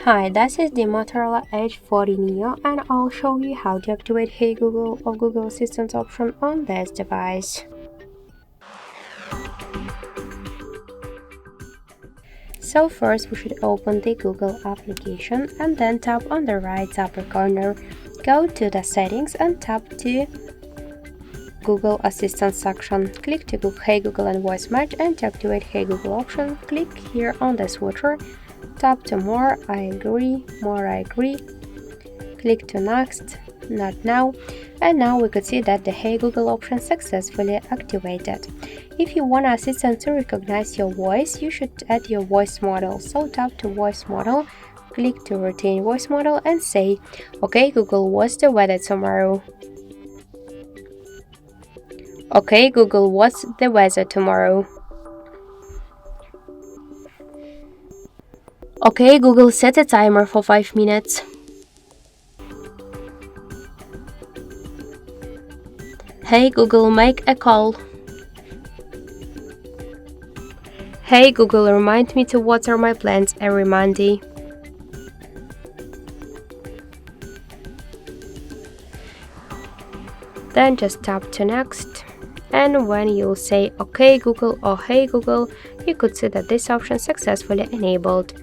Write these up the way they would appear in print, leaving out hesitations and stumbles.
Hi, this is the Motorola Edge 40 Neo and I'll show you how to activate Hey Google or Google Assistant option on this device. So first we should open the Google application and then tap on the right upper corner. Go to the settings and tap to Google Assistant section. Click to Hey Google and Voice Match, and to activate Hey Google option, click here on the switcher. Tap to more, I agree, click to next, not now, and now we could see that the Hey Google option successfully activated. If you want Assistant to recognize your voice, you should add your voice model, so tap to voice model, click to retain voice model and say, OK Google, what's the weather tomorrow? OK Google, what's the weather tomorrow? OK Google, set a timer for 5 minutes. Hey Google, make a call. Hey Google, remind me to water my plants every Monday. Then just tap to next, and when you'll say OK Google or Hey Google, you could see that this option successfully enabled.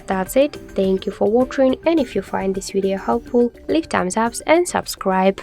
That's it, thank you for watching, and if you find this video helpful, leave thumbs up and subscribe.